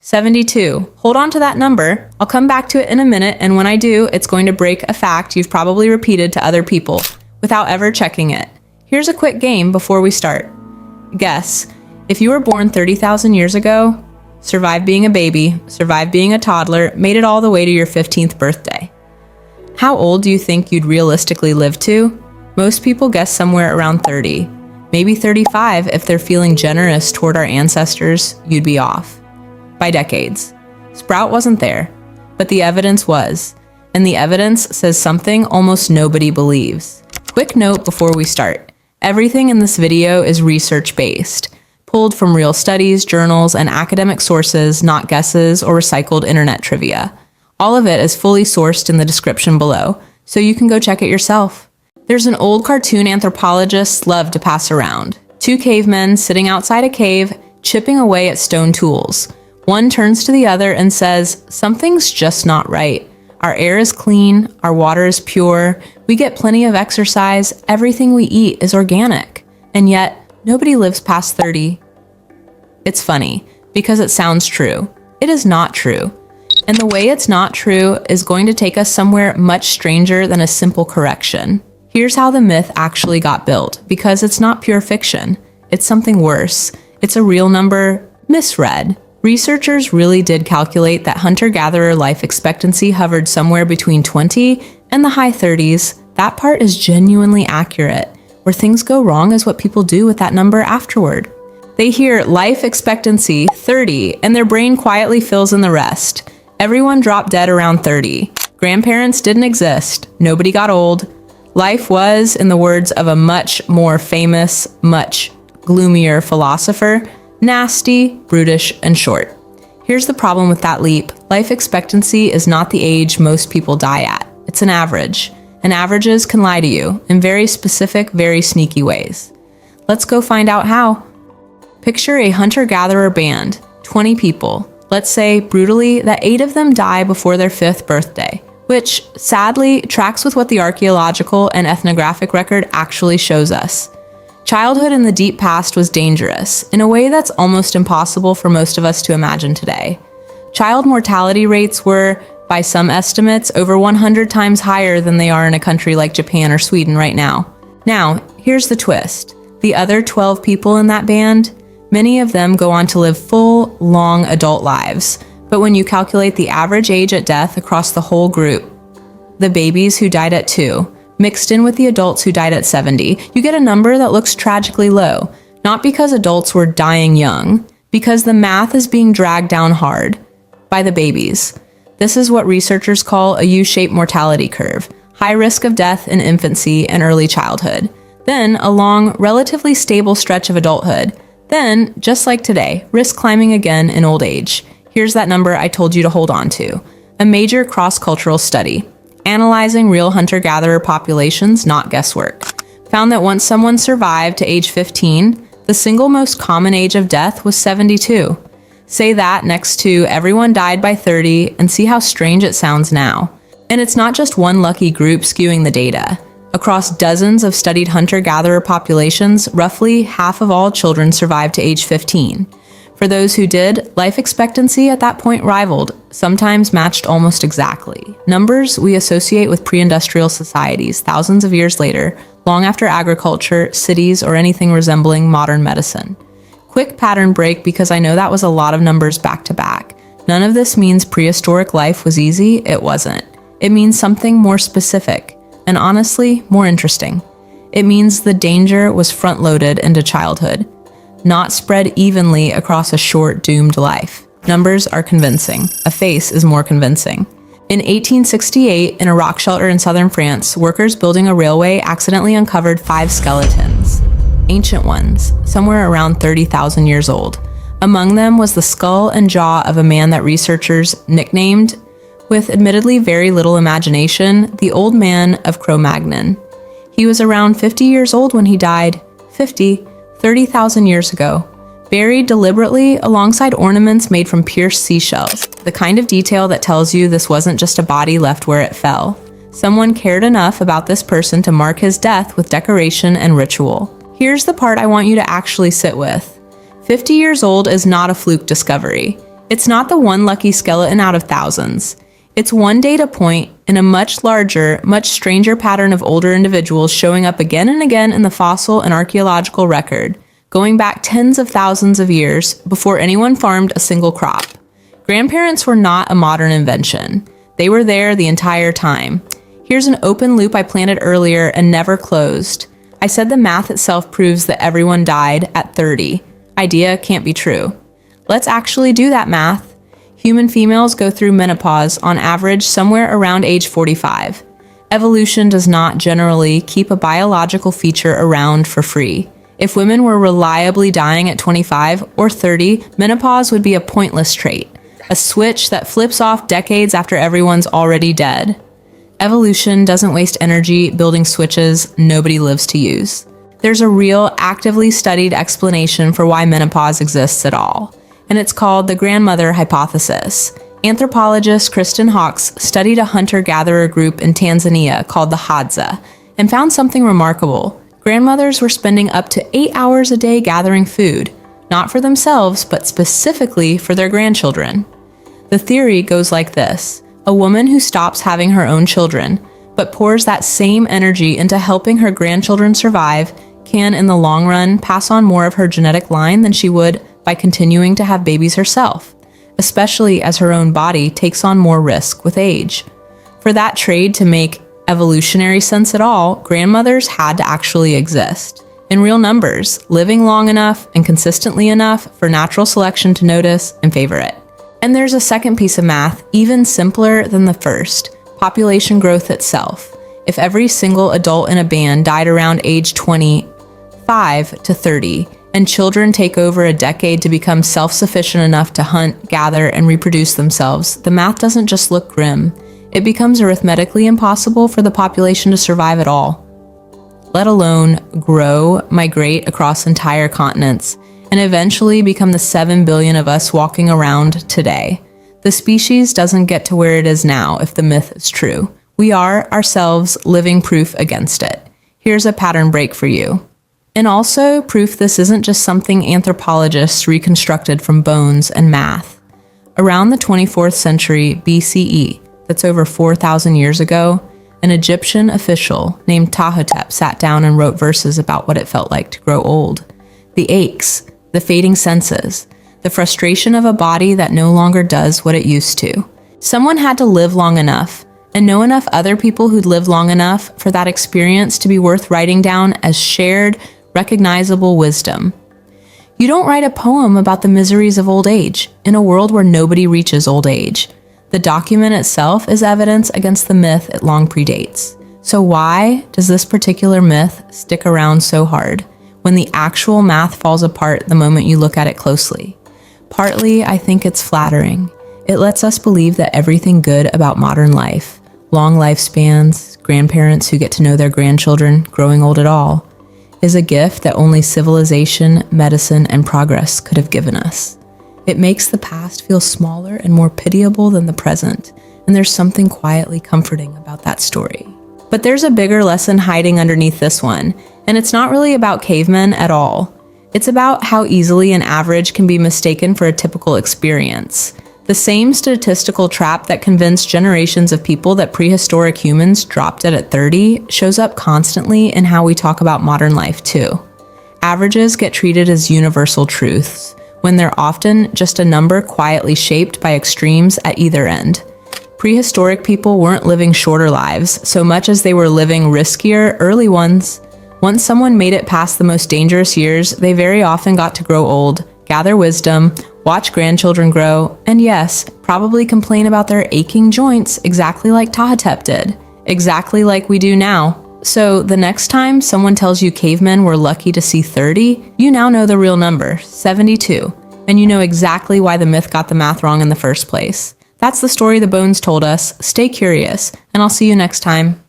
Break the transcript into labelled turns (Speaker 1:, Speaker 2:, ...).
Speaker 1: 72. Hold on to that number. I'll come back to it in a minute, and when I do, it's going to break a fact you've probably repeated to other people without ever checking it. Here's a quick game before we start. Guess. If you were born 30,000 years ago, survived being a baby, survived being a toddler, made it all the way to your 15th birthday, how old do you think you'd realistically live to? Most people guess somewhere around 30. Maybe 35 if they're feeling generous toward our ancestors. You'd be off by decades. Sprout wasn't there, but the evidence was, and the evidence says something almost nobody believes. Quick note before we start. Everything in this video is research-based, pulled from real studies, journals, and academic sources, not guesses or recycled internet trivia. All of it is fully sourced in the description below, so you can go check it yourself. There's an old cartoon anthropologists love to pass around. Two cavemen sitting outside a cave, chipping away at stone tools. One turns to the other and says, "Something's just not right. Our air is clean, our water is pure, we get plenty of exercise, everything we eat is organic, and yet nobody lives past 30. It's funny, because it sounds true. It is not true. And the way it's not true is going to take us somewhere much stranger than a simple correction. Here's how the myth actually got built, because it's not pure fiction. It's something worse. It's a real number misread. Researchers really did calculate that hunter-gatherer life expectancy hovered somewhere between 20 and the high 30s. That part is genuinely accurate. Where things go wrong is what people do with that number afterward. They hear life expectancy 30 and their brain quietly fills in the rest. Everyone dropped dead around 30. Grandparents didn't exist. Nobody got old. Life was, in the words of a much more famous, much gloomier philosopher, nasty, brutish, and short. Here's the problem with that leap. Life expectancy is not the age most people die at. It's an average. And averages can lie to you in very specific, very sneaky ways. Let's go find out how. Picture a hunter-gatherer band, 20 people. Let's say, brutally, that 8 of them die before their 5th birthday, which, sadly, tracks with what the archaeological and ethnographic record actually shows us. Childhood in the deep past was dangerous, in a way that's almost impossible for most of us to imagine today. Child mortality rates were, by some estimates, over 100 times higher than they are in a country like Japan or Sweden right now. Now, here's the twist. The other 12 people in that band, many of them go on to live full, long adult lives. But when you calculate the average age at death across the whole group, the babies who died at 2, mixed in with the adults who died at 70, you get a number that looks tragically low. Not because adults were dying young, because the math is being dragged down hard by the babies. This is what researchers call a U-shaped mortality curve, high risk of death in infancy and early childhood. Then a long, relatively stable stretch of adulthood. Then, just like today, risk climbing again in old age. Here's that number I told you to hold on to. A major cross-cultural study, analyzing real hunter-gatherer populations, not guesswork, found that once someone survived to age 15, the single most common age of death was 72. Say that next to everyone died by 30 and see how strange it sounds now. And it's not just one lucky group skewing the data. Across dozens of studied hunter-gatherer populations, roughly half of all children survived to age 15. For those who did, life expectancy at that point rivaled, sometimes matched almost exactly. Numbers we associate with pre-industrial societies thousands of years later, long after agriculture, cities, or anything resembling modern medicine. Quick pattern break, because I know that was a lot of numbers back to back. None of this means prehistoric life was easy. It wasn't. It means something more specific, and honestly, more interesting. It means the danger was front-loaded into childhood, not spread evenly across a short, doomed life. Numbers are convincing. A face is more convincing. In 1868, in a rock shelter in southern France, workers building a railway accidentally uncovered 5 skeletons. Ancient ones, somewhere around 30,000 years old. Among them was the skull and jaw of a man that researchers nicknamed, with admittedly very little imagination, the Old Man of Cro-Magnon. He was around 50 years old when he died. 30,000 years ago. Buried deliberately alongside ornaments made from pierced seashells, the kind of detail that tells you this wasn't just a body left where it fell. Someone cared enough about this person to mark his death with decoration and ritual. Here's the part I want you to actually sit with. 50 years old is not a fluke discovery. It's not the one lucky skeleton out of thousands. It's one data point in a much larger, much stranger pattern of older individuals showing up again and again in the fossil and archaeological record, going back tens of thousands of years before anyone farmed a single crop. Grandparents were not a modern invention. They were there the entire time. Here's an open loop I planted earlier and never closed. I said the math itself proves that everyone died at 30. Idea can't be true. Let's actually do that math. Human females go through menopause on average somewhere around age 45. Evolution does not generally keep a biological feature around for free. If women were reliably dying at 25 or 30, menopause would be a pointless trait, a switch that flips off decades after everyone's already dead. Evolution doesn't waste energy building switches nobody lives to use. There's a real, actively studied explanation for why menopause exists at all, and it's called the grandmother hypothesis. Anthropologist Kristen Hawkes studied a hunter-gatherer group in Tanzania called the Hadza and found something remarkable. Grandmothers were spending up to 8 hours a day gathering food, not for themselves, but specifically for their grandchildren. The theory goes like this. A woman who stops having her own children, but pours that same energy into helping her grandchildren survive, can in the long run pass on more of her genetic line than she would by continuing to have babies herself, especially as her own body takes on more risk with age. For that trade to make evolutionary sense at all, grandmothers had to actually exist, in real numbers, living long enough and consistently enough for natural selection to notice and favor it. And there's a second piece of math, even simpler than the first, population growth itself. If every single adult in a band died around age 25 to 30, and children take over a decade to become self-sufficient enough to hunt, gather, and reproduce themselves, the math doesn't just look grim. It becomes arithmetically impossible for the population to survive at all, let alone grow, migrate across entire continents, and eventually become the 7 billion of us walking around today. The species doesn't get to where it is now if the myth is true. We are, ourselves, living proof against it. Here's a pattern break for you. And also proof this isn't just something anthropologists reconstructed from bones and math. Around the 24th century BCE, that's over 4,000 years ago, an Egyptian official named Ptahhotep sat down and wrote verses about what it felt like to grow old. The aches, the fading senses, the frustration of a body that no longer does what it used to. Someone had to live long enough and know enough other people who'd lived long enough for that experience to be worth writing down as shared, recognizable wisdom. You don't write a poem about the miseries of old age in a world where nobody reaches old age. The document itself is evidence against the myth it long predates. So why does this particular myth stick around so hard when the actual math falls apart the moment you look at it closely? Partly, I think it's flattering. It lets us believe that everything good about modern life, long lifespans, grandparents who get to know their grandchildren growing old at all, is a gift that only civilization, medicine, and progress could have given us. It makes the past feel smaller and more pitiable than the present, and there's something quietly comforting about that story. But there's a bigger lesson hiding underneath this one, and it's not really about cavemen at all. It's about how easily an average can be mistaken for a typical experience. The same statistical trap that convinced generations of people that prehistoric humans dropped dead at 30 shows up constantly in how we talk about modern life too. Averages get treated as universal truths, when they're often just a number quietly shaped by extremes at either end. Prehistoric people weren't living shorter lives so much as they were living riskier, early ones. Once someone made it past the most dangerous years, they very often got to grow old, gather wisdom, watch grandchildren grow, and yes, probably complain about their aching joints exactly like Ptahhotep did, exactly like we do now. So the next time someone tells you cavemen were lucky to see 30, you now know the real number, 72, and you know exactly why the myth got the math wrong in the first place. That's the story the bones told us. Stay curious, and I'll see you next time.